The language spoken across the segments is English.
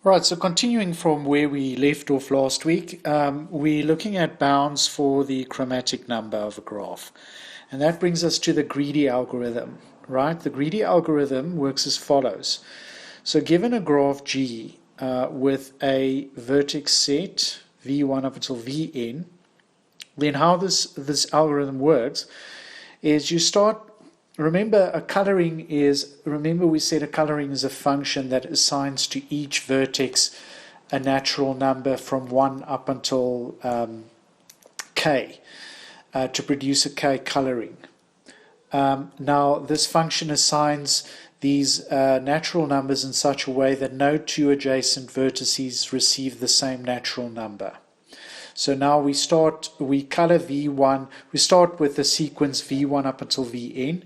Right, so continuing from where we left off last week, we're looking at bounds for the chromatic number of a graph. And that brings us to the greedy algorithm, right? The greedy algorithm works as follows. So given a graph G with a vertex set, V1 up until Vn, then how this algorithm works is you start. Remember, we said a coloring is a function that assigns to each vertex a natural number from 1 up until k to produce a k coloring. Now, this function assigns these natural numbers in such a way that no two adjacent vertices receive the same natural number. So now we color V1, we start with the sequence V1 up until Vn,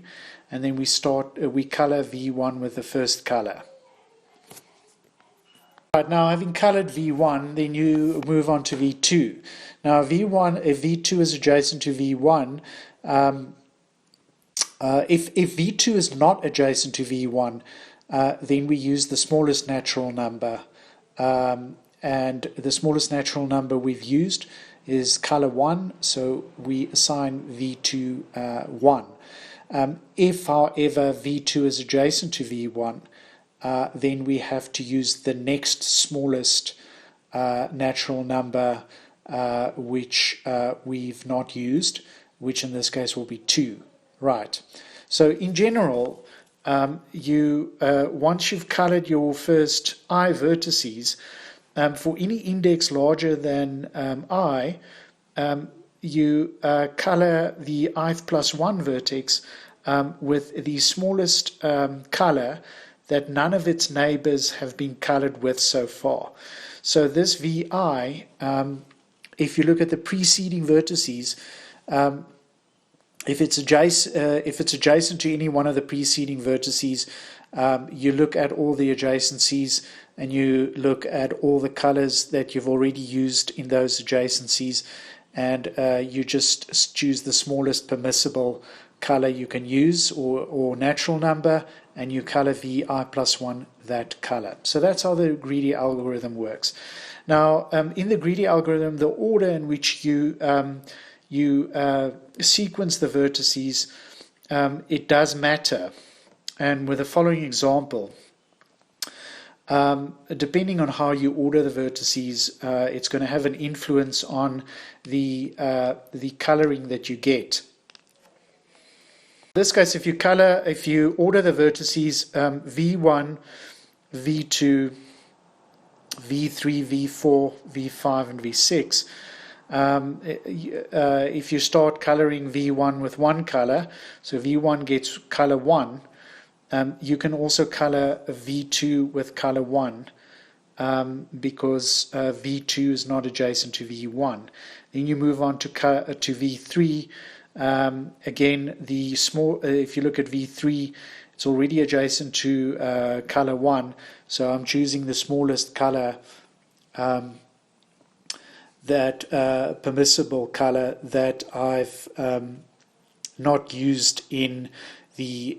and then we color V1 with the first color. Right, now having colored V1, then you move on to V2. Now if V2 is adjacent to V1, if V2 is not adjacent to V1, then we use the smallest natural number. And the smallest natural number we've used is color 1, so we assign V2 1. If, however, V2 is adjacent to V1, then we have to use the next smallest natural number which we've not used, which in this case will be 2. Right. So in general, once you've colored your first I vertices, for any index larger than I, you color the ith plus 1 vertex with the smallest color that none of its neighbors have been colored with so far. So this VI, if you look at the preceding vertices, if it's adjacent to any one of the preceding vertices, you look at all the adjacencies and you look at all the colors that you've already used in those adjacencies, and you just choose the smallest permissible color you can use or natural number, and you color VI plus 1 that color. So that's how the greedy algorithm works. Now, in the greedy algorithm, the order in which you sequence the vertices, it does matter. And with the following example, depending on how you order the vertices, it's going to have an influence on the coloring that you get. In this case, if you order the vertices V1, V2, V3, V4, V5, and V6, if you start coloring V1 with one color, so V1 gets color 1, you can also color V2 with color 1 because V2 is not adjacent to V1. Then you move on to V3. Again, if you look at V3, it's already adjacent to color 1, so I'm choosing the smallest color, permissible color that I've not used in the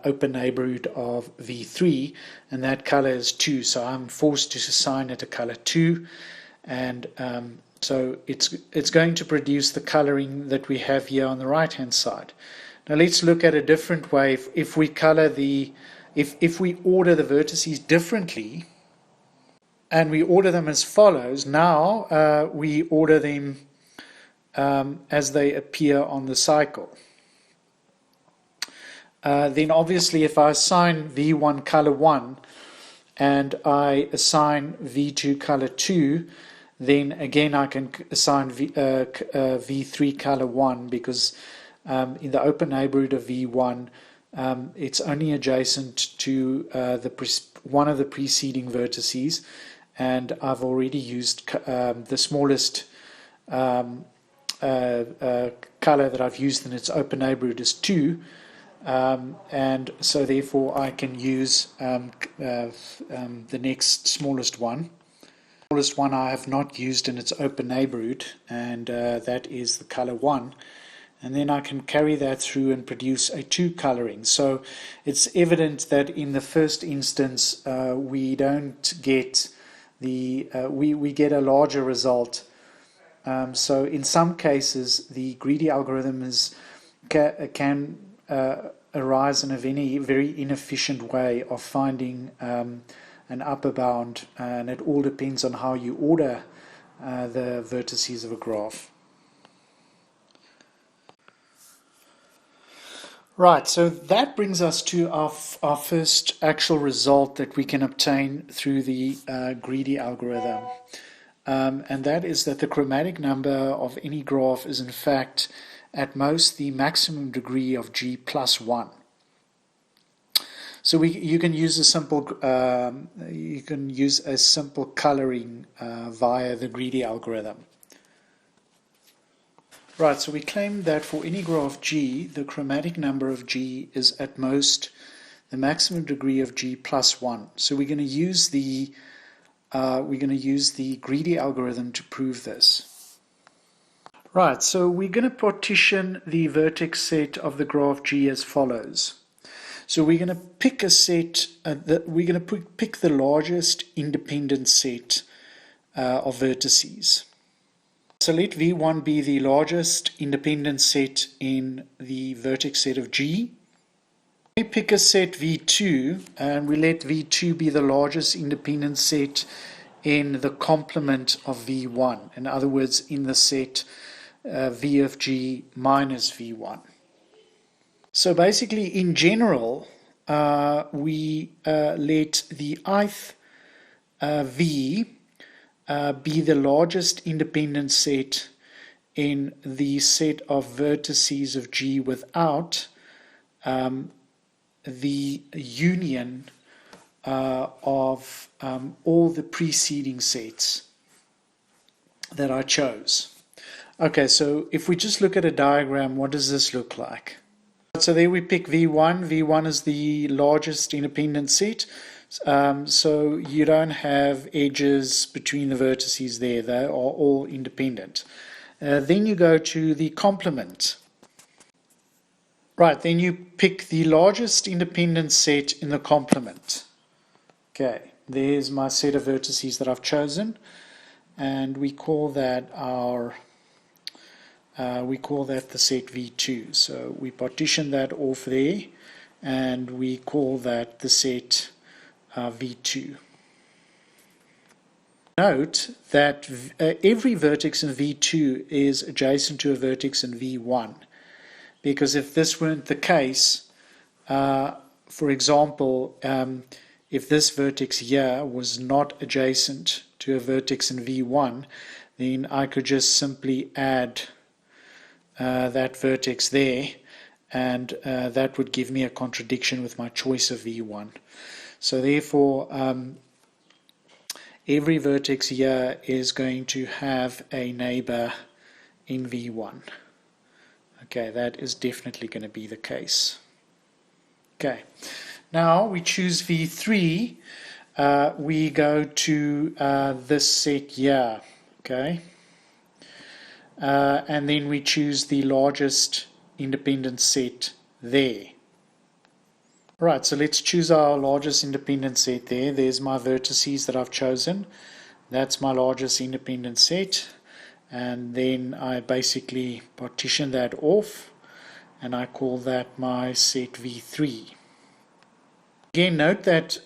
open neighborhood of V3, and that color is 2, so I'm forced to assign it a color 2, and so it's going to produce the coloring that we have here on the right hand side. Now let's look at a different way. If we order the vertices differently, and we order them as follows, now we order them as they appear on the cycle. Then obviously if I assign V1 color 1 and I assign V2 color 2, then again I can assign V3 color 1 because in the open neighborhood of V1 it's only adjacent to one of the preceding vertices, and I've already used the smallest color that I've used in its open neighborhood is 2. And so therefore I can use the next smallest one. The smallest one I have not used in its open neighborhood, and that is the color 1. And then I can carry that through and produce a 2 coloring. So it's evident that in the first instance we don't get we get a larger result. So in some cases, the greedy algorithm can arise in a very inefficient way of finding an upper bound, and it all depends on how you order the vertices of a graph. Right, so that brings us to our first actual result that we can obtain through the greedy algorithm. And that is that the chromatic number of any graph is in fact at most the maximum degree of G plus 1. So you can use a simple coloring via the greedy algorithm. Right, so we claim that for any graph G, the chromatic number of G is at most the maximum degree of G plus 1. So we're going to use the greedy algorithm to prove this. Right, so we're going to partition the vertex set of the graph G as follows. So we're going to pick a set. Pick the largest independent set of vertices. So let V1 be the largest independent set in the vertex set of G. We pick a set V2 and we let V2 be the largest independent set in the complement of V1. In other words, in the set V of G minus V1. So basically, in general, we let the ith V be the largest independent set in the set of vertices of G without the union of all the preceding sets that I chose. Okay, so if we just look at a diagram, what does this look like? So there we pick V1. V1 is the largest independent set. So you don't have edges between the vertices there. They are all independent. Then you go to the complement. Right, then you pick the largest independent set in the complement. Okay, there's my set of vertices that I've chosen, and we call that the set V2. So we partition that off there, and we call that the set V2. Note that every vertex in V2 is adjacent to a vertex in V1, because if this weren't the case, for example, if this vertex here was not adjacent to a vertex in V1, then I could just simply add that vertex there, and that would give me a contradiction with my choice of V1. So therefore, every vertex here is going to have a neighbor in V1. Okay, that is definitely going to be the case. Okay, now we choose V3. We go to this set here. Okay, and then we choose the largest independent set there. Right, so let's choose our largest independent set there. There's my vertices that I've chosen. That's my largest independent set. And then I basically partition that off, and I call that my set V3. Again, note that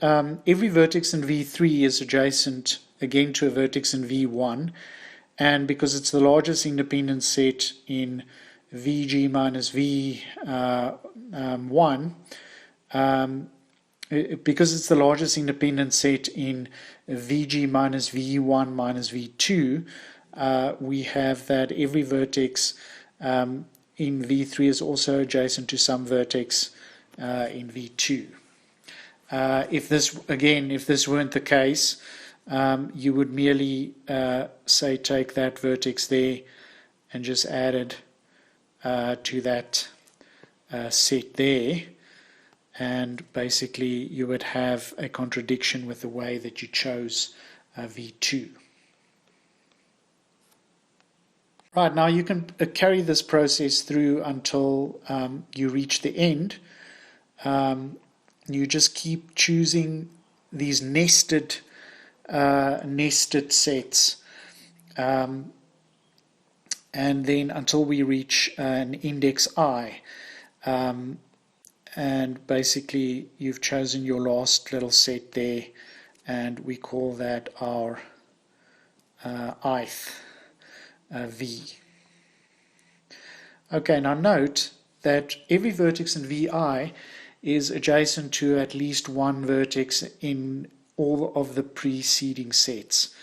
every vertex in V3 is adjacent again to a vertex in V1, and because it's the largest independent set in Vg minus V1, because it's the largest independent set in Vg minus V1 minus V2, we have that every vertex in V3 is also adjacent to some vertex in V2. If this weren't the case, you would merely say take that vertex there and just add it to that set there, and basically you would have a contradiction with the way that you chose V2. Right, now you can carry this process through until you reach the end. You just keep choosing these nested nested sets, and then until we reach an index I. And basically you've chosen your last little set there, and we call that our ith v. Okay, now note that every vertex in vi is adjacent to at least one vertex in all of the preceding sets.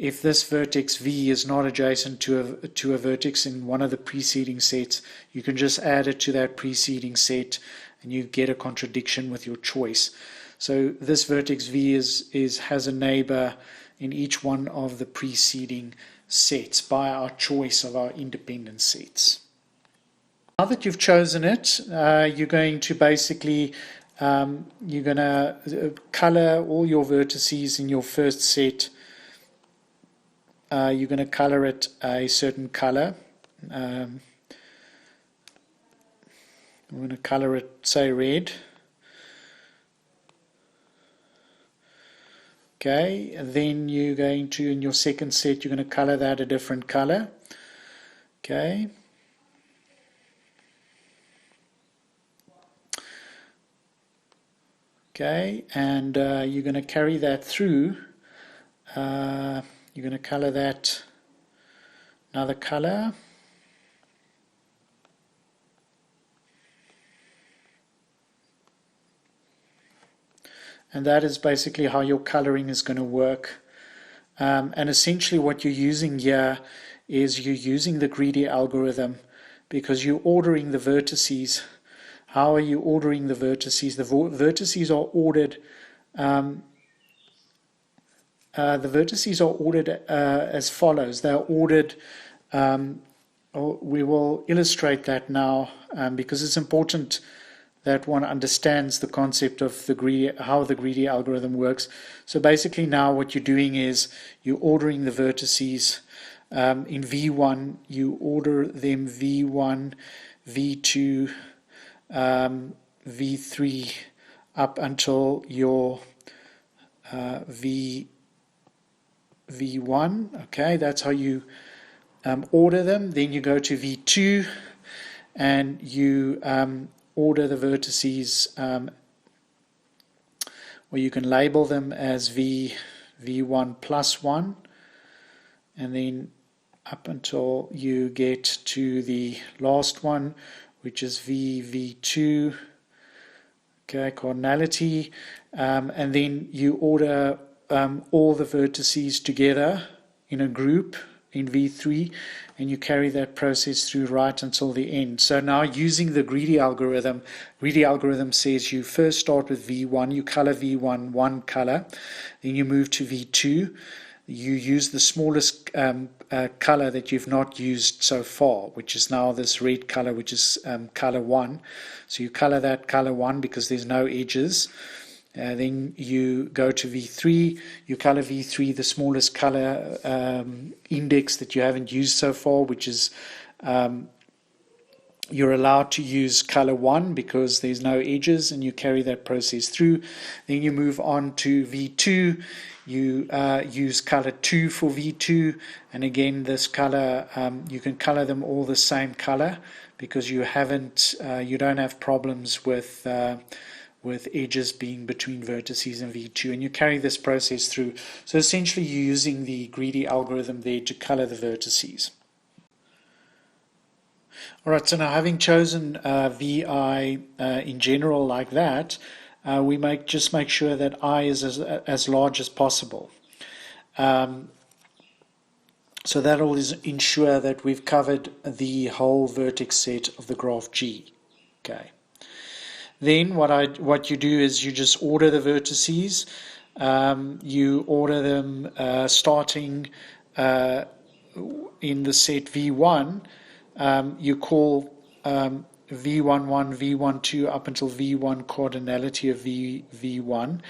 If this vertex v is not adjacent to a vertex in one of the preceding sets, you can just add it to that preceding set and you get a contradiction with your choice. So this vertex v has a neighbor in each one of the preceding sets by our choice of our independent sets. Now that you've chosen it, you're going to basically you're going to color all your vertices in your first set. You're going to color it a certain color. I'm going to color it, say, red. Okay, and then you're going to, in your second set, you're going to color that a different color. Okay. Okay, and you're going to carry that through. You're going to color that another color. And that is basically how your coloring is going to work. And essentially what you're using here is you're using the greedy algorithm because you're ordering the vertices. How are you ordering the vertices? The vertices are ordered as follows. They are ordered, we will illustrate that now because it's important that one understands the concept of how the greedy algorithm works. So basically now what you're doing is you're ordering the vertices. In V1, you order them V1, V2, V3 up until your V1. Okay, that's how you order them. Then you go to V2 and you order the vertices, or you can label them as V1 plus 1, and then up until you get to the last one, which is V2, okay, cardinality, and then you order all the vertices together in a group in V3, and you carry that process through right until the end. So now using the greedy algorithm says you first start with V1, you color V1 one color, then you move to V2, you use the smallest color that you've not used so far, which is now this red color, which is color 1. So you color that color 1 because there's no edges. Then you go to V3, you color V3 the smallest color index that you haven't used so far, which is you're allowed to use color 1 because there's no edges, and you carry that process through. Then you move on to V2, you use color 2 for V2, and again this color, you can color them all the same color because you don't have problems with edges being between vertices in V2, and you carry this process through. So essentially you're using the greedy algorithm there to color the vertices. Alright, so now having chosen VI in general like that, we just make sure that I is as large as possible. So that will ensure that we've covered the whole vertex set of the graph G. Okay. Then what you do is you just order the vertices. You order them starting in the set V1. You call V11, V12 up until V1 cardinality of V1.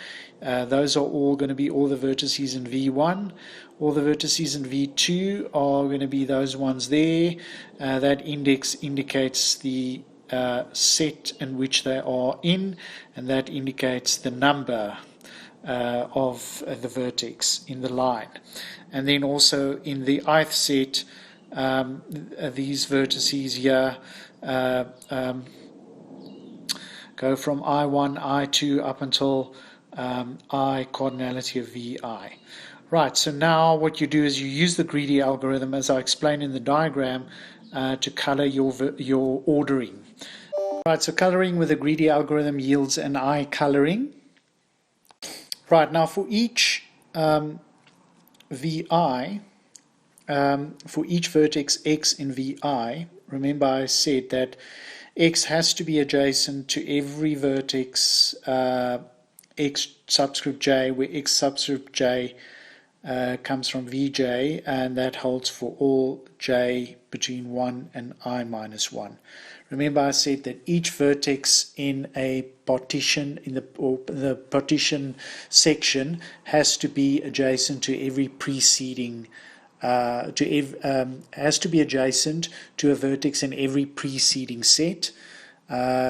Those are all going to be all the vertices in V1. All the vertices in V2 are going to be those ones there. That index indicates the set in which they are in, and that indicates the number of the vertex in the line. And then also in the ith set, these vertices here go from I1, I2 up until I cardinality of VI. Right, so now what you do is you use the greedy algorithm, as I explained in the diagram, to color your ordering. Right, so coloring with a greedy algorithm yields an I coloring. Right, now for each VI, for each vertex X in VI, remember I said that X has to be adjacent to every vertex X subscript J, where X subscript J comes from Vj, and that holds for all J between 1 and I minus 1. Remember I said that each vertex in a partition, in the partition section, has to be adjacent to every preceding has to be adjacent to a vertex in every preceding set,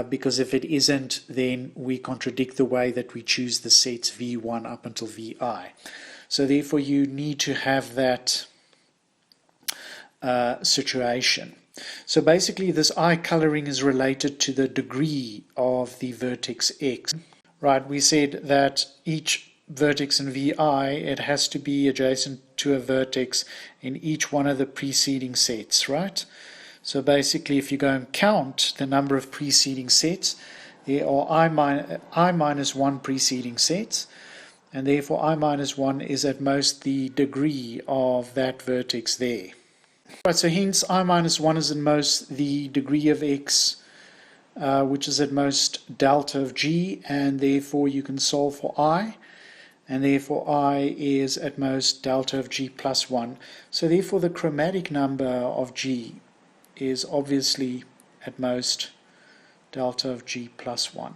because if it isn't, then we contradict the way that we choose the sets V1 up until VI. So therefore you need to have that situation. So basically this I coloring is related to the degree of the vertex X. Right, we said that each vertex in VI, it has to be adjacent to a vertex in each one of the preceding sets, right? So basically if you go and count the number of preceding sets, there are I minus 1 preceding sets, and therefore I minus 1 is at most the degree of that vertex there. Right, so hence I minus 1 is at most the degree of X, which is at most delta of G, and therefore you can solve for I, and therefore I is at most delta of G plus 1. So therefore the chromatic number of G is obviously at most delta of G plus 1.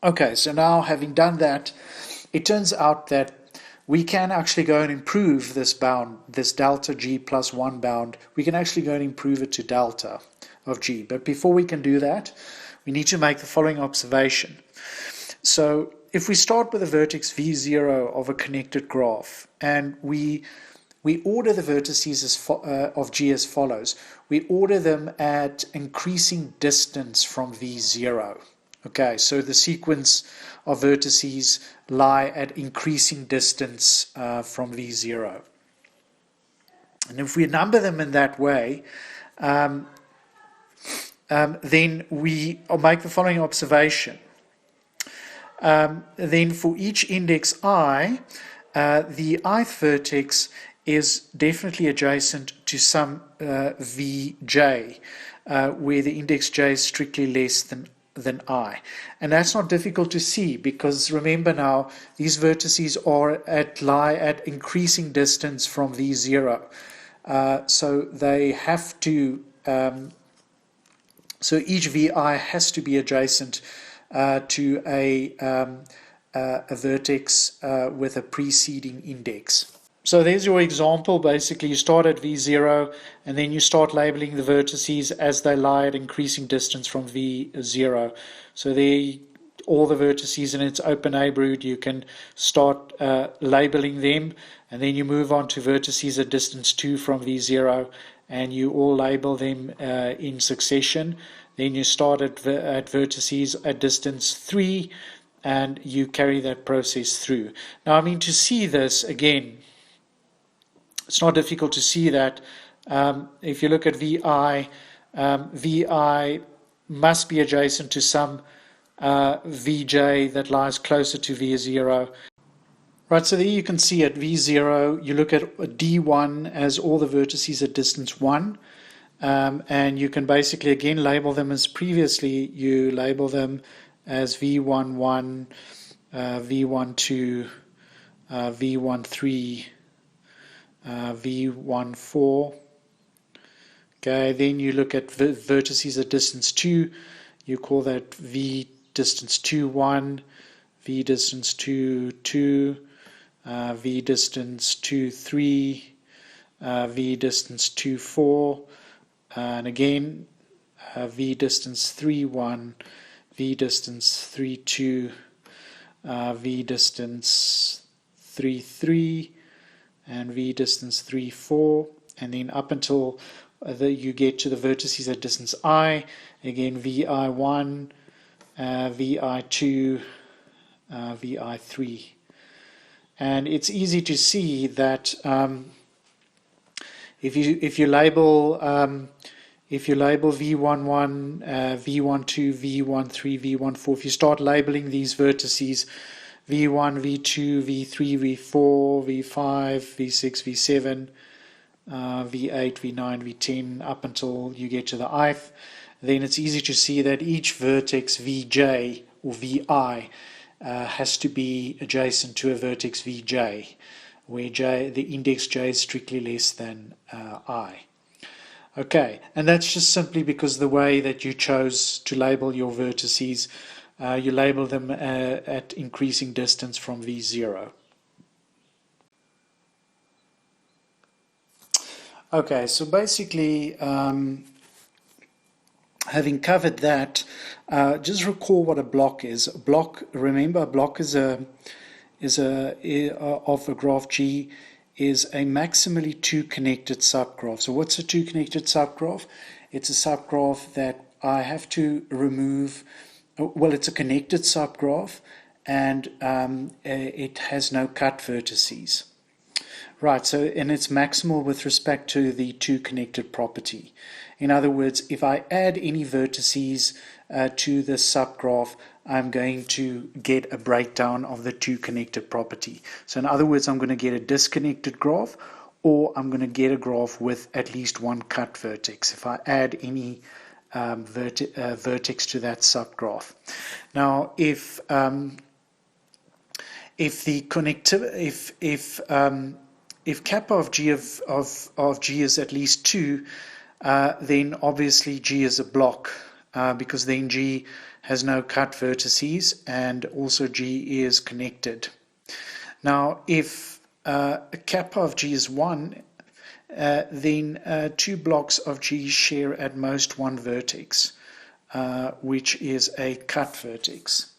Okay, so now having done that, it turns out that we can actually go and improve this bound, this delta G plus 1 bound. We can actually go and improve it to delta of G. But before we can do that, we need to make the following observation. So if we start with a vertex V0 of a connected graph, and we order the vertices of G as follows. We order them at increasing distance from V0. Okay, so the sequence of vertices lie at increasing distance from V0. And if we number them in that way, then we make the following observation. Then for each index I, the ith vertex is definitely adjacent to some Vj, where the index j is strictly less than I. And that's not difficult to see, because remember now, these vertices lie at increasing distance from V0. So they have to, so each Vi has to be adjacent to a vertex with a preceding index. So there's your example. Basically, you start at V0 and then you start labeling the vertices as they lie at increasing distance from V0. So there, all the vertices in its open neighborhood, you can start labeling them, and then you move on to vertices at distance 2 from V0, and you all label them in succession. Then you start at vertices at distance 3, and you carry that process through. Now, I mean, to see this again, it's not difficult to see that if you look at VI, VI must be adjacent to some Vj that lies closer to V0. Right, so there you can see at V0, you look at D1 as all the vertices at distance 1, and you can basically again label them as previously. You label them as V11, V12, V13, V14. Okay, then you look at vertices at distance 2. You call that V distance 2, 1, V distance 2, 2, V distance 2, 3, V distance 2, 4, and again V distance 3, 1, V distance 3, 2, V distance 3, 3, and V distance 3, 4, and then up until you get to the vertices at distance I, again VI1, VI2, VI3. And it's easy to see that if you label V11, V12, V13, V14, if you start labeling these vertices V1, V2, V3, V4, V5, V6, V7, V8, V9, V10, up until you get to the ith, then it's easy to see that each vertex Vj or Vi has to be adjacent to a vertex Vj, where the index j is strictly less than I. Okay, and that's just simply because the way that you chose to label your vertices, you label them at increasing distance from V0. Okay, so basically, having covered that, just recall what a block is. A block, remember, a block of a graph G is a maximally two connected subgraph. So what's a two connected subgraph? It's a subgraph that I have to remove. Well, it's a connected subgraph, and it has no cut vertices. Right, so and it's maximal with respect to the two connected property. In other words, if I add any vertices to the subgraph, I'm going to get a breakdown of the two connected property. So in other words, I'm going to get a disconnected graph, or I'm going to get a graph with at least one cut vertex if I add any vertex to that subgraph. Now, if the connectivity, if kappa of G of G is at least 2, then obviously G is a block, because then G has no cut vertices and also G is connected. Now, if kappa of G is 1, then two blocks of G share at most one vertex, which is a cut vertex.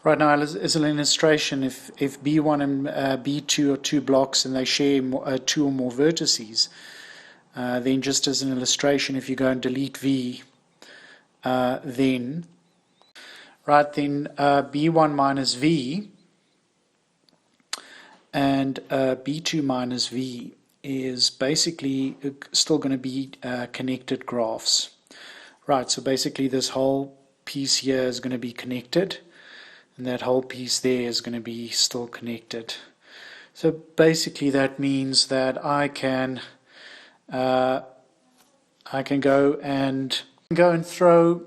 Right now, as an illustration, if B1 and B2 are two blocks and they share two or more vertices, then just as an illustration, if you go and delete V, then B1 minus V and B2 minus V is basically still going to be connected graphs. Right, so basically this whole piece here is going to be connected, and that whole piece there is going to be still connected. So basically that means that I can go and throw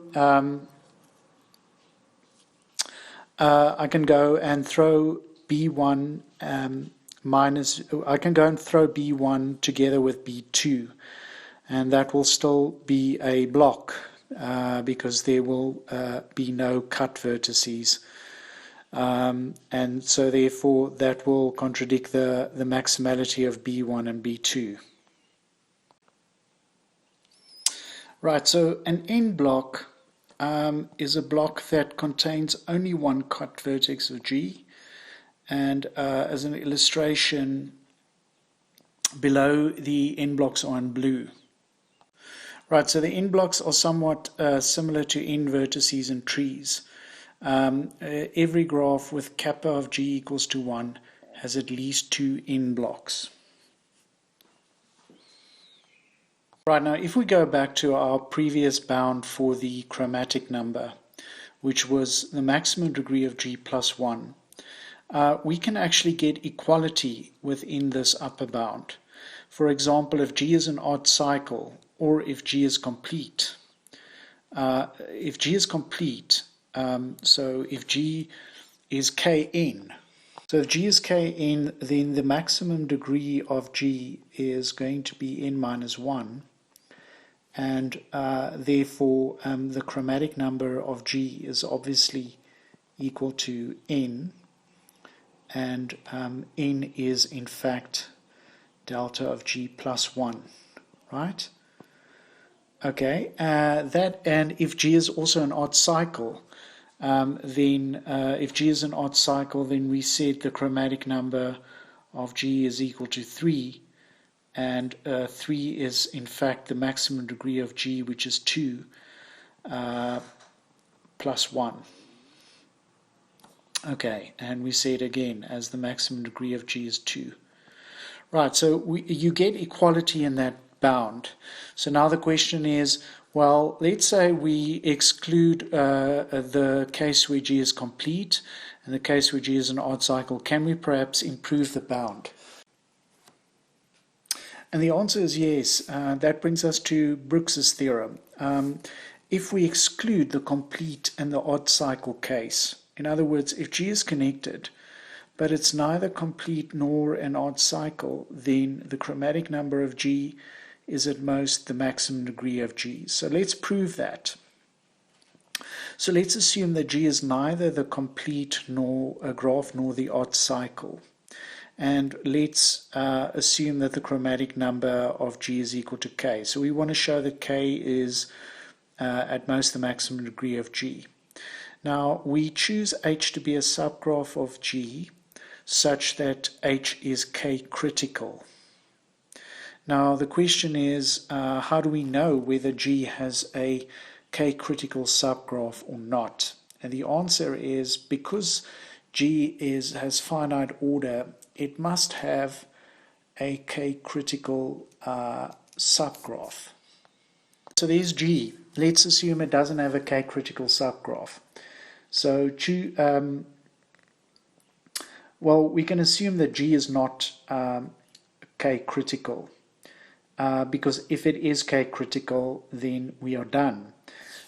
I can go and throw B1 I can go and throw B1 together with B2, and that will still be a block because there will be no cut vertices. And so therefore that will contradict the maximality of B1 and B2. Right, so an N block is a block that contains only one cut vertex of G, and as an illustration, below the N blocks are in blue. Right, so the N blocks are somewhat similar to N vertices in trees. Every graph with kappa of G equals to 1 has at least two N blocks. Right, now if we go back to our previous bound for the chromatic number, which was the maximum degree of G plus 1, we can actually get equality within this upper bound. For example, if G is an odd cycle, or if G is complete. If G is complete, so if G is Kn, so if G is Kn, then the maximum degree of G is going to be n minus 1, and therefore the chromatic number of G is obviously equal to n, and n is in fact delta of G plus 1, right? Okay, and if G is also an odd cycle, then if G is an odd cycle, then we said the chromatic number of G is equal to 3, and 3 is in fact the maximum degree of G, which is 2 plus 1. Okay, and we say it again as the maximum degree of G is 2. Right, so you get equality in that bound. So now the question is, well, let's say we exclude the case where G is complete and the case where G is an odd cycle. Can we perhaps improve the bound? And the answer is yes. That brings us to Brooks's theorem. If we exclude the complete and the odd cycle case, in other words, if G is connected, but it's neither complete nor an odd cycle, then the chromatic number of G is at most the maximum degree of G. So let's prove that. So let's assume that G is neither the complete nor a graph nor the odd cycle. And let's assume that the chromatic number of G is equal to K. So we want to show that K is at most the maximum degree of G. Now we choose H to be a subgraph of G such that H is K critical. Now the question is, how do we know whether G has a K critical subgraph or not? And the answer is, because G has finite order, it must have a K critical subgraph. So there's G. Let's assume it doesn't have a K critical subgraph. So well, we can assume that G is not K critical, because if it is K critical, then we are done.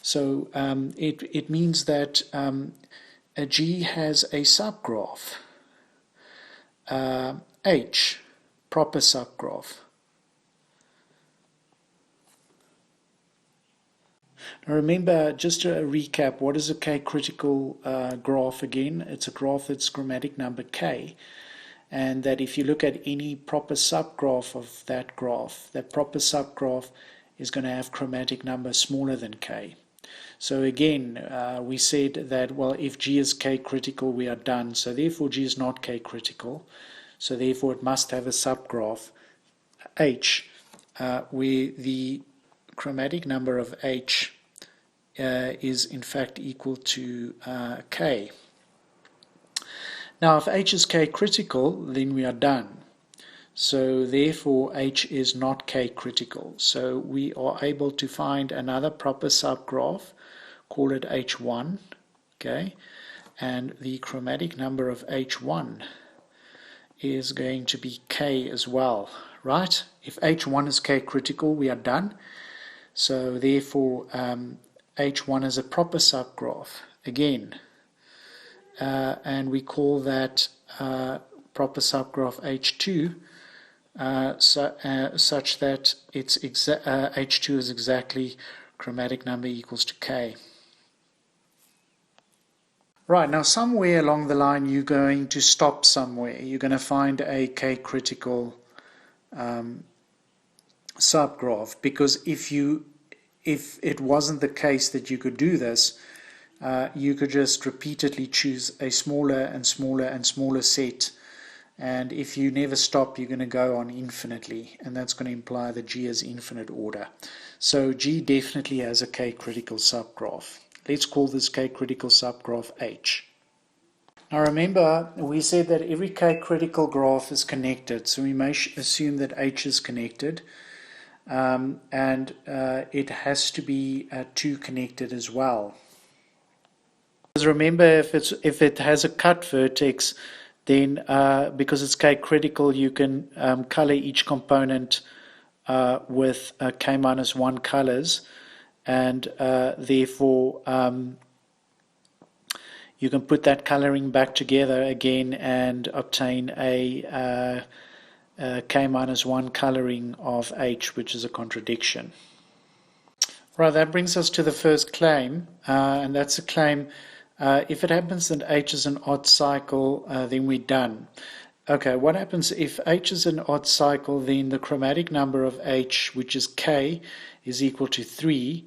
So it means that a G has a subgraph, H, proper subgraph. Now remember, just to recap, what is a K-critical graph again? It's a graph that's chromatic number K, and that if you look at any proper subgraph of that graph, that proper subgraph is going to have chromatic number smaller than K. So again, we said that, well, if G is K-critical, we are done. So therefore G is not K-critical. So therefore it must have a subgraph H, where the chromatic number of H is in fact equal to K. Now if H is K critical, then we are done. So therefore H is not K critical. So we are able to find another proper subgraph, call it H1, okay, and the chromatic number of H1 is going to be K as well, right? If H1 is K critical, we are done. So therefore H1 is a proper subgraph again, and we call that proper subgraph H2, such that it's H2 is exactly chromatic number equals to K. Right, now somewhere along the line you're going to stop somewhere. You're going to find a K critical subgraph, because if it wasn't the case that you could do this, you could just repeatedly choose a smaller and smaller and smaller set, and if you never stop, you're going to go on infinitely, and that's going to imply that G is infinite order. So G definitely has a K critical subgraph. Let's call this K critical subgraph H. Now remember, we said that every K critical graph is connected, so we may assume that H is connected. And it has to be 2 connected as well. Because remember, if it has a cut vertex, then because it's K critical, you can color each component with K minus 1 colors, and therefore you can put that coloring back together again and obtain a K minus 1 coloring of H, which is a contradiction. Right, that brings us to the first claim, and that's a claim If it happens that H is an odd cycle, then we're done. Okay, what happens if H is an odd cycle, then the chromatic number of H, which is K, is equal to 3.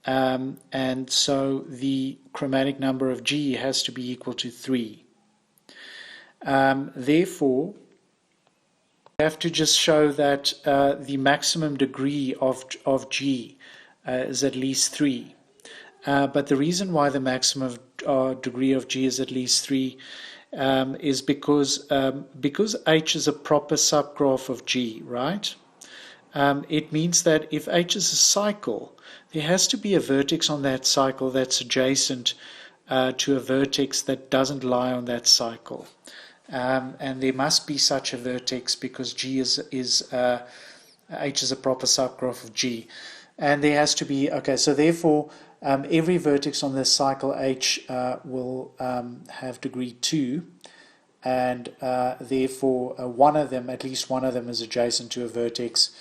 And so the chromatic number of G has to be equal to 3. Therefore, we have to just show that the maximum degree of G is at least 3. But the reason why the maximum degree of G is at least 3 is because H is a proper subgraph of G, right? It means that if H is a cycle, there has to be a vertex on that cycle that's adjacent to a vertex that doesn't lie on that cycle. And there must be such a vertex because H is a proper subgraph of G. And there has to be, okay, so therefore every vertex on this cycle H will have degree 2, and therefore one of them, at least one of them, is adjacent to a vertex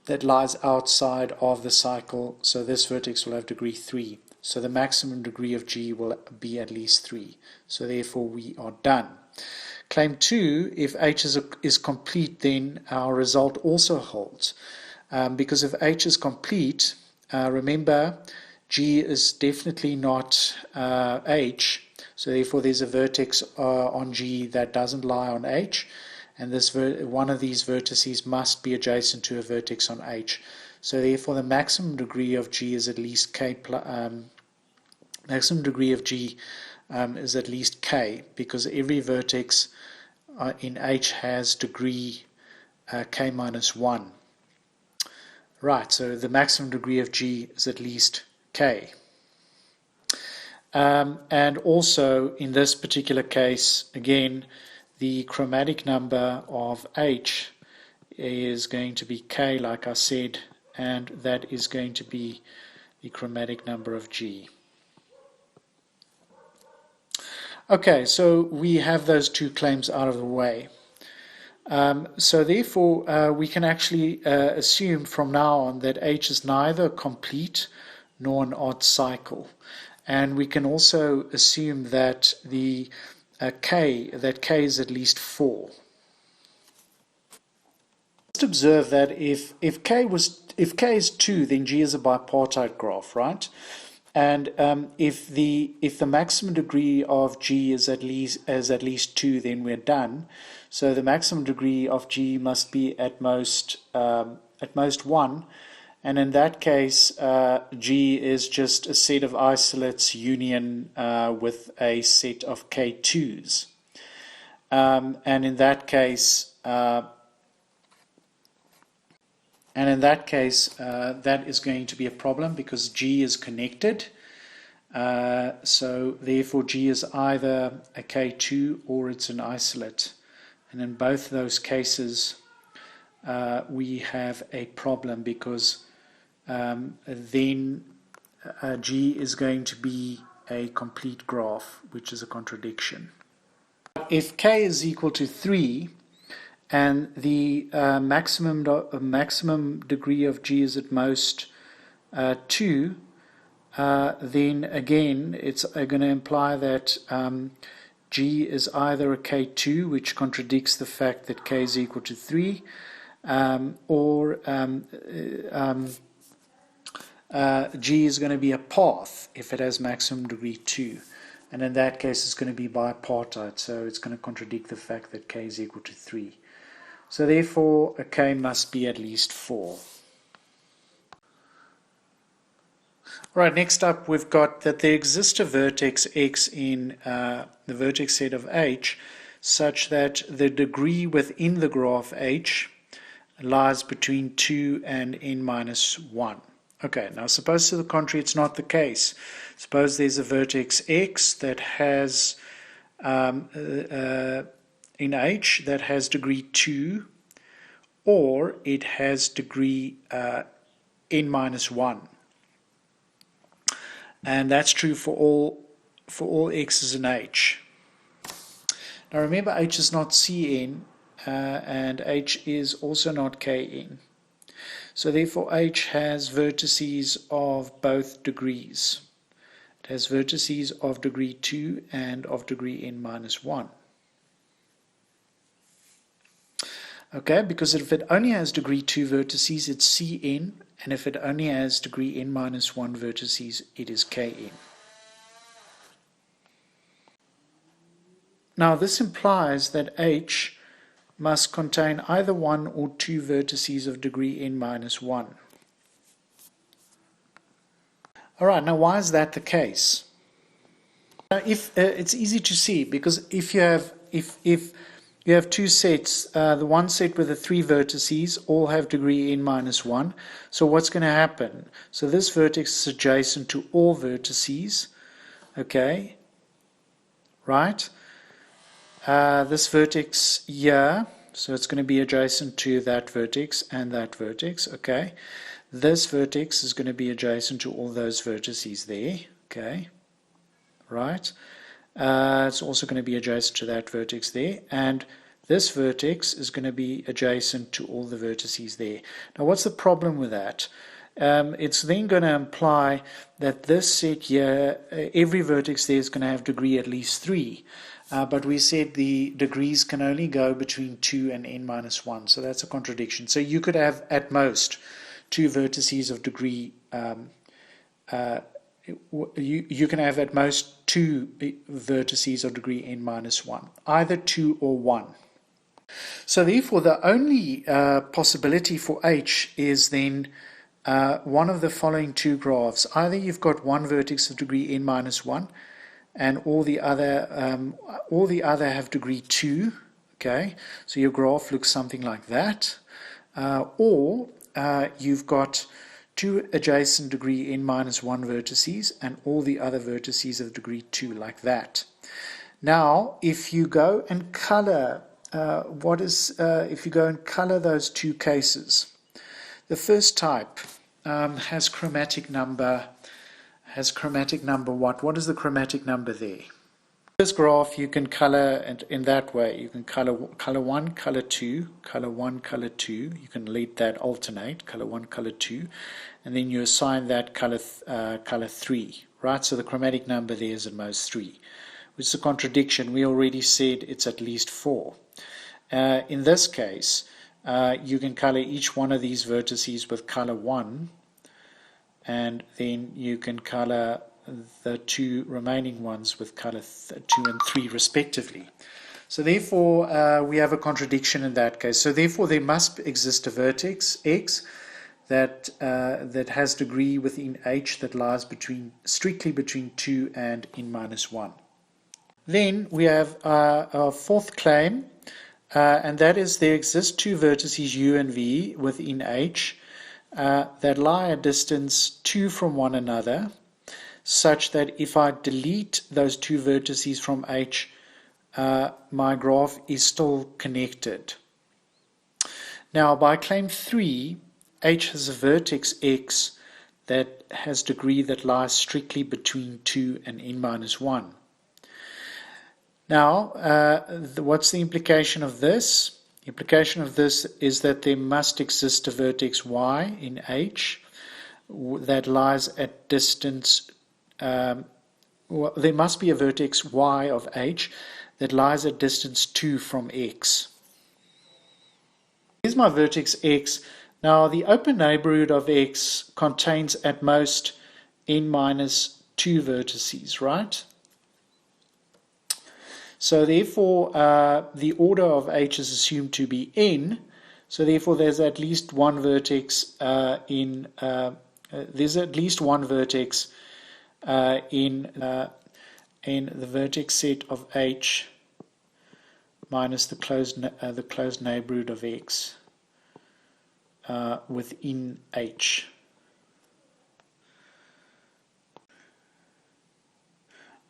that lies outside of the cycle, so this vertex will have degree 3. So the maximum degree of G will be at least 3. So therefore we are done. Claim 2, if H is complete, then our result also holds. Because if H is complete, remember, G is definitely not H, so therefore there's a vertex on G that doesn't lie on H, and this one of these vertices must be adjacent to a vertex on H. So therefore the maximum degree of G is at least K. Maximum degree of G is at least K, because every vertex in H has degree K minus 1. Right, so the maximum degree of G is at least K. And also in this particular case, again, the chromatic number of H is going to be K, like I said, and that is going to be the chromatic number of G. Okay, so we have those two claims out of the way. So therefore, we can actually assume from now on that H is neither complete nor an odd cycle. And we can also assume that the K is at least 4. Just observe that if K is 2, then G is a bipartite graph, right? And if the maximum degree of G is at least 2, then we're done. So the maximum degree of G must be at most 1, and in that case, G is just a set of isolates union with a set of K2s, and in that case, that is going to be a problem because G is connected. So therefore G is either a K2 or it's an isolate. And in both those cases, we have a problem because then G is going to be a complete graph, which is a contradiction. If K is equal to 3, and the maximum degree of G is at most 2, then again it's going to imply that G is either a K2, which contradicts the fact that K is equal to 3, or G is going to be a path if it has maximum degree 2. And in that case it's going to be bipartite, so it's going to contradict the fact that K is equal to 3. So therefore a K must be at least 4. Right, next up we've got that there exists a vertex X in the vertex set of H such that the degree within the graph H lies between 2 and n minus 1. Okay, now suppose to the contrary it's not the case. Suppose there's a vertex X that has in H that has degree 2, or it has degree n minus 1. And that's true for all x's in H. Now remember, H is not Cn, and H is also not Kn. So therefore H has vertices of both degrees. It It has vertices of degree 2 and of degree n minus 1. Okay, because if it only has degree 2 vertices, it's Cn, and if it only has degree n minus 1 vertices, it is Kn. Now this implies that H must contain either 1 or 2 vertices of degree n minus 1. Alright, now why is that the case? Now it's easy to see, because if you have two sets, the one set with the 3 vertices all have degree n minus 1. So what's going to happen? So this vertex is adjacent to all vertices, okay, right? This vertex here, so it's going to be adjacent to that vertex and that vertex, okay. This vertex is going to be adjacent to all those vertices there, okay, right. It's also going to be adjacent to that vertex there, and this vertex is going to be adjacent to all the vertices there. Now what's the problem with that? It's then going to imply that this set here, every vertex there is going to have degree at least 3. But we said the degrees can only go between 2 and n minus 1, so that's a contradiction. So you could have at most 2 vertices of degree, you can have at most 2 vertices of degree n minus 1, either 2 or 1. So therefore the only possibility for H is then one of the following two graphs. Either you've got one vertex of degree n minus 1 and all the other have degree 2, okay, so your graph looks something like that, or you've got 2 adjacent degree n minus 1 vertices and all the other vertices of degree 2, like that. Now if you go and color if you go and color those two cases, the first type has chromatic number what? What is the chromatic number there? This graph you can color in that way. You can color 1, color 2, color 1, color 2. You can let that alternate, color 1, color 2, and then you assign that color 3, right? So the chromatic number there is at most 3, which is a contradiction. We already said it's at least 4. In this case, you can color each one of these vertices with color 1, and then you can color the 2 remaining ones with color 2 and 3 respectively. So therefore we have a contradiction in that case. So therefore there must exist a vertex X that has degree within H that lies strictly between 2 and n minus 1. Then we have our fourth claim, and that is there exist 2 vertices U and V within H that lie a distance 2 from one another, such that if I delete those 2 vertices from H, my graph is still connected. Now by claim 3, H has a vertex X that has degree that lies strictly between 2 and n minus 1. Now what's the implication of this? The implication of this is that there must exist a vertex Y in H that lies at distance, there must be a vertex Y of H that lies at distance 2 from X. Here's my vertex X. Now the open neighborhood of X contains at most n minus 2 vertices, right? So therefore the order of H is assumed to be n, so therefore there's at least one vertex in the vertex set of H minus the closed neighborhood of X within H.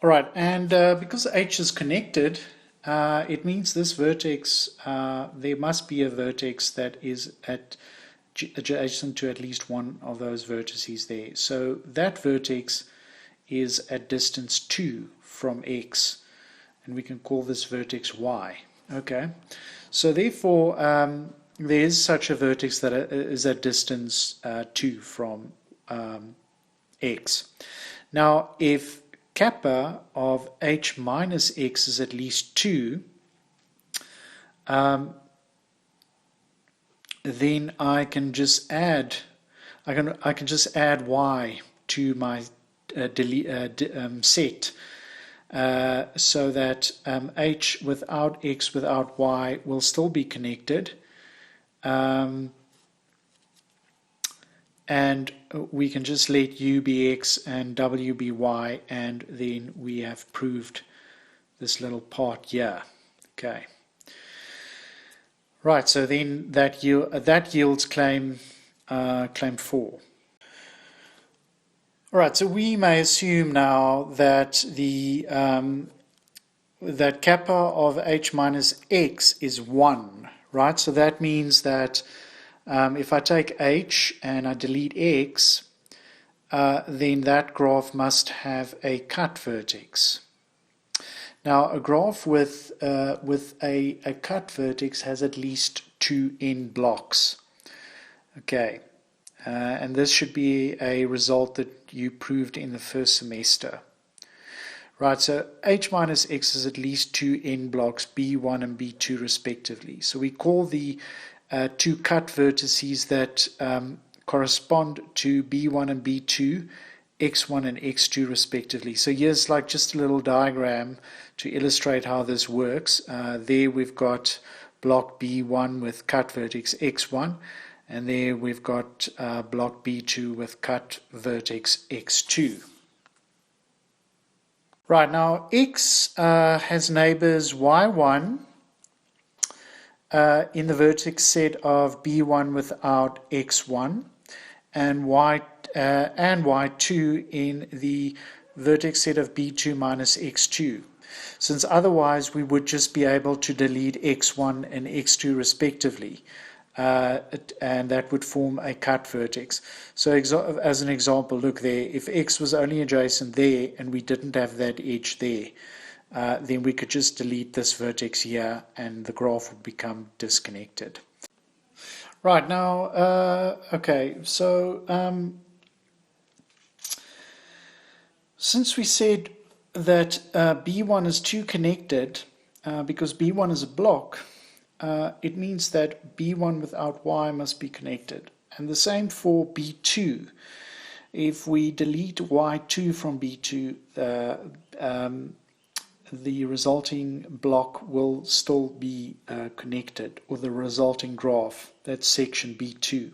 Alright, and because H is connected, it means this vertex, there must be a vertex that is adjacent to at least one of those vertices there. So that vertex is at distance 2 from X, and we can call this vertex Y. Okay, so therefore there is such a vertex that is at distance 2 from X. Now if kappa of h minus x is at least 2, then I can just add y to my set, so that h without x without y will still be connected, and we can just let u be x and w be y, and then we have proved this little part here. Okay. Right, so then that yields claim 4. All right, so we may assume now that that kappa of h minus x is 1, right? So that means that if I take h and I delete x, then that graph must have a cut vertex. Now, a graph with a cut vertex has at least 2 end blocks. Okay, and this should be a result that you proved in the first semester. Right, so h minus x is at least 2 end blocks, b1 and b2 respectively. So we call the 2 cut vertices that correspond to b1 and b2 x1 and x2 respectively. So here's like just a little diagram to illustrate how this works. There we've got block B1 with cut vertex x1, and there we've got block B2 with cut vertex x2. Right, now x has neighbors y1 in the vertex set of B1 without x1, and y2 in the vertex set of B2 minus x2, since otherwise we would just be able to delete x1 and x2 respectively, and that would form a cut vertex. So as an example, look there, if x was only adjacent there and we didn't have that edge there, then we could just delete this vertex here and the graph would become disconnected. Right, now, okay, so since we said that B1 is 2 connected, because B1 is a block, it means that B1 without Y must be connected. And the same for B2. If we delete Y2 from B2, the resulting block will still be connected, or the resulting graph, that's section B2.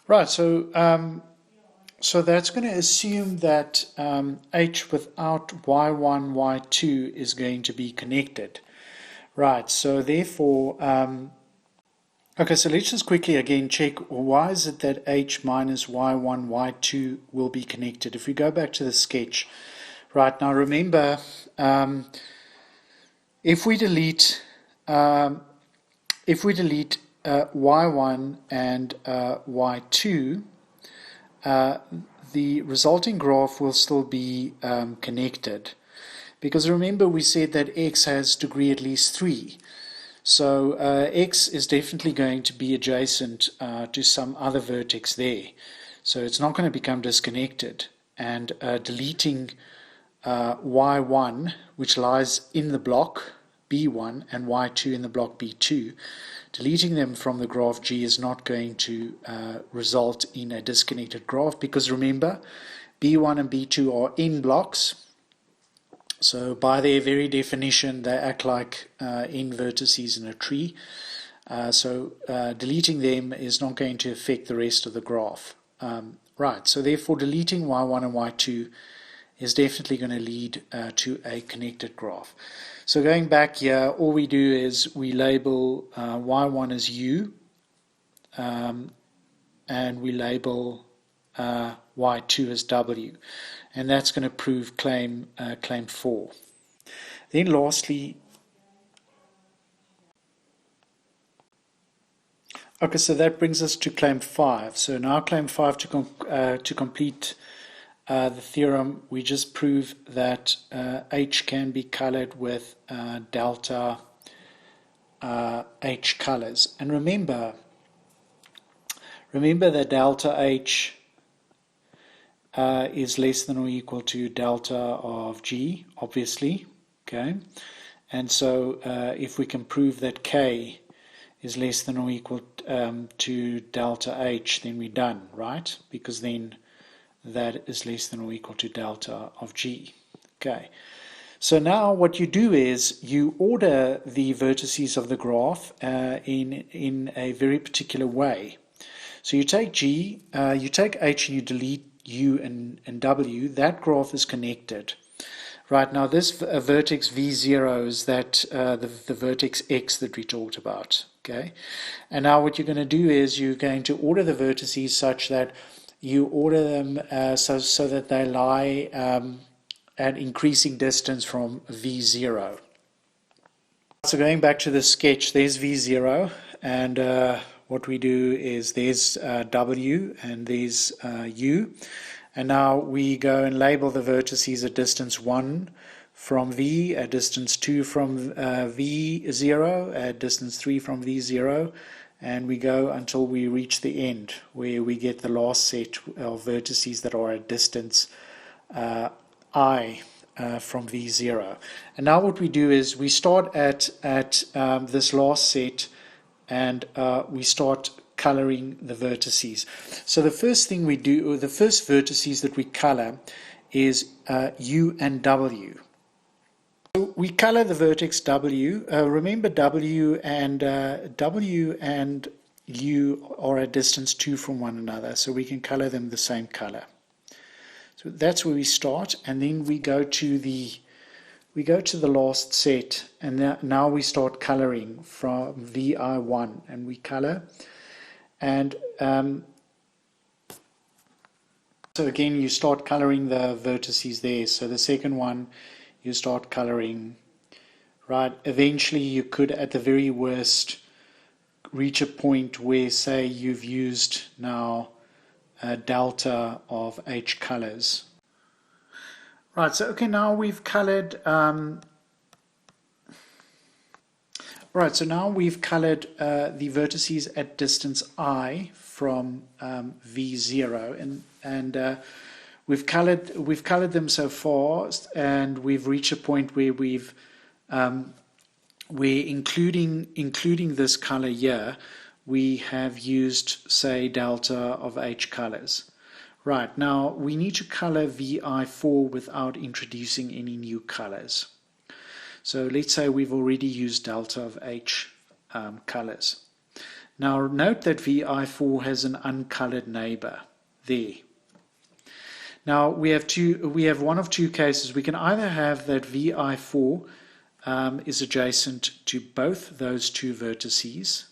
Right, so that's going to assume that H without Y1, Y2 is going to be connected. Right, so therefore, okay, so let's just quickly again check why is it that H minus Y1, Y2 will be connected. If we go back to the sketch, right, now remember, if we delete Y1 and Y2, the resulting graph will still be connected, because remember we said that x has degree at least 3, so x is definitely going to be adjacent to some other vertex there, so it's not going to become disconnected, and deleting y1, which lies in the block B1, and y2 in the block B2, deleting them from the graph G is not going to result in a disconnected graph, because remember, B1 and B2 are in blocks, so by their very definition they act like in vertices in a tree, so deleting them is not going to affect the rest of the graph. Right, so therefore deleting y1 and y2 is definitely going to lead to a connected graph. So going back here, all we do is we label y1 as u, and we label y2 as w, and that's going to prove claim 4. Then lastly, okay, so that brings us to claim 5. So now claim 5 to complete the theorem, we just prove that H can be colored with delta H colors. And remember that delta H is less than or equal to delta of G, obviously. Okay, and so if we can prove that K is less than or equal to delta H, then we're done, right? Because then that is less than or equal to delta of G. Okay, so now what you do is you order the vertices of the graph in a very particular way. So you take G, you take H and you delete U and W. That graph is connected. Right, now this vertex V0 is that the vertex X that we talked about. Okay, and now what you're going to do is you're going to order the vertices such that you order them so that they lie at increasing distance from V0. So going back to the sketch, there's V0, and what we do is there's W and there's U. And now we go and label the vertices at distance 1 from V, at distance 2 from V0, at distance 3 from V0, and we go until we reach the end, where we get the last set of vertices that are at distance I from V0. And now what we do is we start at this last set, and we start coloring the vertices. So the first thing we do, or the first vertices that we color, is U and W. So we color the vertex W. Remember W and U are at distance 2 from one another, so we can color them the same color. So that's where we start, and then we go to the last set, and now we start coloring from VI1, and we color. And so again, you start coloring the vertices there. So the second one, you start coloring, right? Eventually, you could, at the very worst, reach a point where, say, you've used now a delta of H colors. Right, so okay, now we've colored right, so now we've colored the vertices at distance I from V0, and we've colored them so far, and we've reached a point where we're including this color here, we have used, say, delta of H colors. Right, now we need to color VI4 without introducing any new colors. So let's say we've already used delta of H colors. Now note that VI4 has an uncolored neighbor there. Now we have one of two cases. We can either have that VI4 is adjacent to both those two vertices,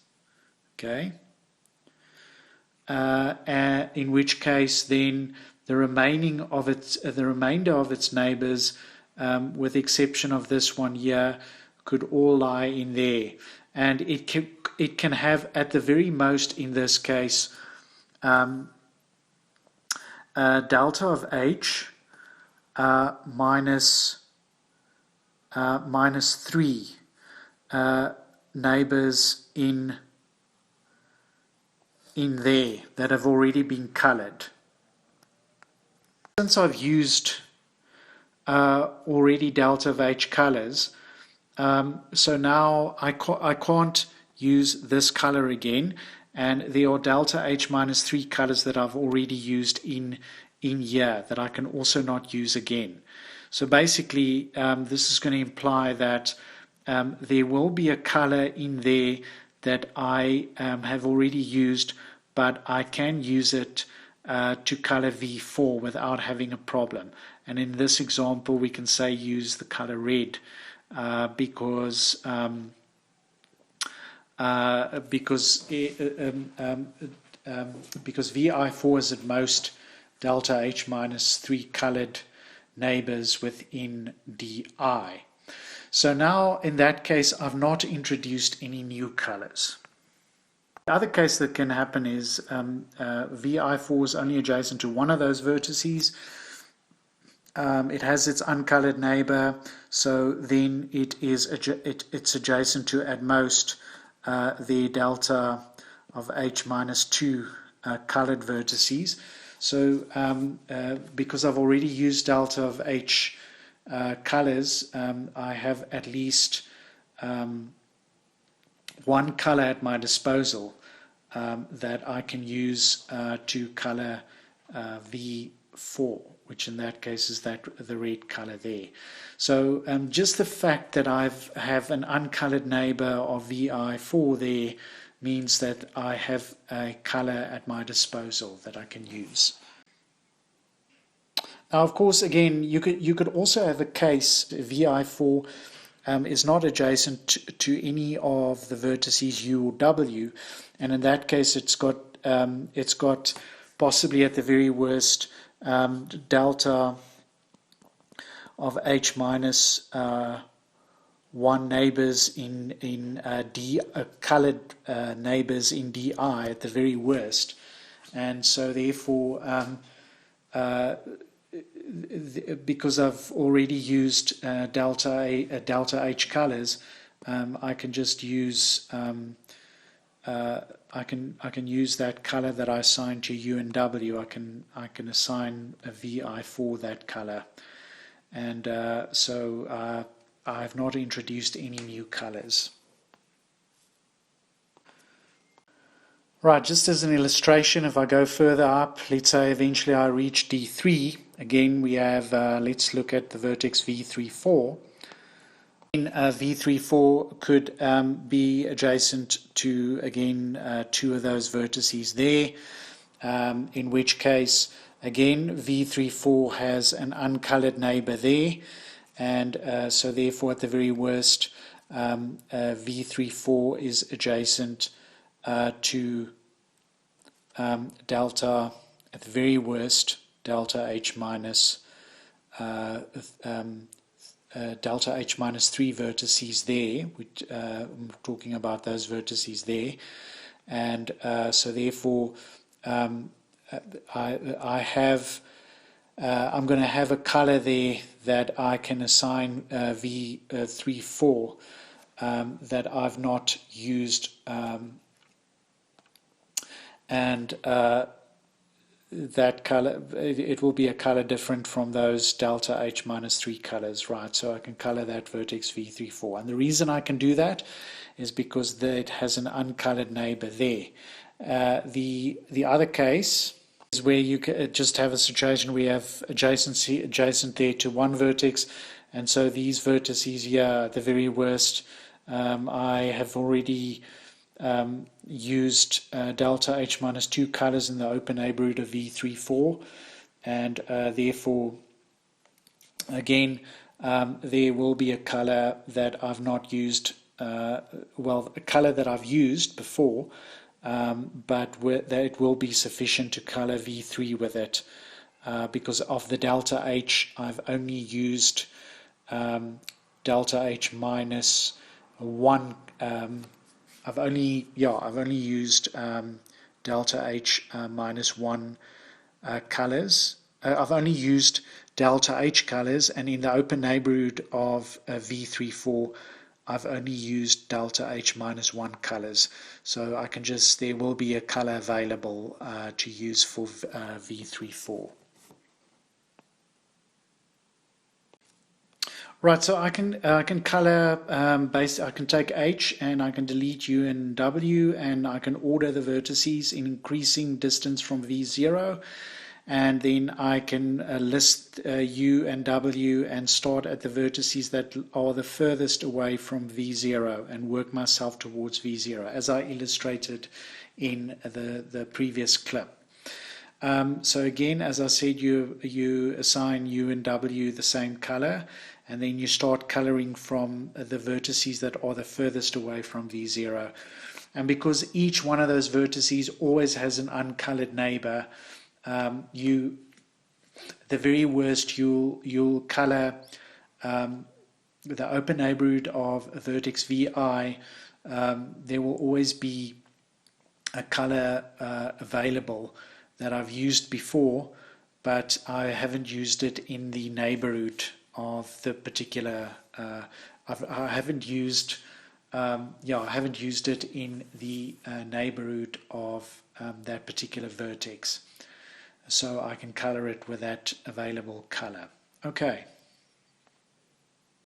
okay, in which case then the remainder of its neighbors, with the exception of this one here, could all lie in there, and it can have, at the very most in this case, delta of H minus 3 neighbors in there that have already been colored. Since I've used already delta of H colors, so now I can't use this color again, and there are delta H minus 3 colors that I've already used in here that I can also not use again. So basically this is going to imply that there will be a color in there that I have already used, but I can use it to color V4 without having a problem. And in this example, we can say use the color red because VI4 is at most delta H minus 3 colored neighbors within DI. So now in that case, I've not introduced any new colors. The other case that can happen is VI4 is only adjacent to one of those vertices. It has its uncolored neighbor, so then it's adjacent to at most the delta of H minus 2 colored vertices. So because I've already used delta of H colors, I have at least one color at my disposal that I can use to color V4, which in that case is the red color there. So just the fact that I have an uncolored neighbor of VI4 there means that I have a color at my disposal that I can use. Now, of course, again, you could also have a case VI4 is not adjacent to any of the vertices U or W, and in that case, it's got possibly at the very worst delta of H minus 1 neighbors in D, colored neighbors in DI at the very worst, and so therefore because I've already used delta H colors, I can just use I can use that color that I assigned to U and W. I can assign a VI4 that color, and so I have not introduced any new colors. Right, just as an illustration, if I go further up, let's say eventually I reach D3, again we have, let's look at the vertex V34. V34 could be adjacent to, again, two of those vertices there, in which case, again, V34 has an uncolored neighbor there, and so therefore at the very worst, V34 is adjacent to delta, at the very worst, delta H minus delta H minus 3 vertices there, which I'm talking about those vertices there, and so therefore I'm going to have a color there that I can assign V34 that I've not used, and that color, it will be a color different from those delta H minus 3 colors, right? So I can color that vertex V34. And the reason I can do that is because it has an uncolored neighbor there. The other case is where you just have a situation where you have adjacent there to one vertex, and so these vertices here, at the very worst, I have already used delta H minus 2 colors in the open neighborhood of V34, and therefore again there will be a color that I've not used, well, a color that I've used before, but that it will be sufficient to color V3 with it, because of the delta H I've only used delta H minus 1. I've only used delta H minus 1 colors. I've only used delta H colors, and in the open neighborhood of V34, I've only used delta H minus 1 colors. So I can just, there will be a color available to use for V34. Right, so I can color I can take H and I can delete U and W, and I can order the vertices in increasing distance from V0, and then I can list U and W and start at the vertices that are the furthest away from V0 and work myself towards V0, as I illustrated in the previous clip. So again, as I said, you assign U and W the same color, and then you start coloring from the vertices that are the furthest away from V0. And because each one of those vertices always has an uncolored neighbor, the very worst, you'll color the open neighborhood of a vertex VI. There will always be a color available that I've used before, but I haven't used it in the neighborhood of the particular. I haven't used it in the neighborhood of that particular vertex. so I can color it with that available color. Okay,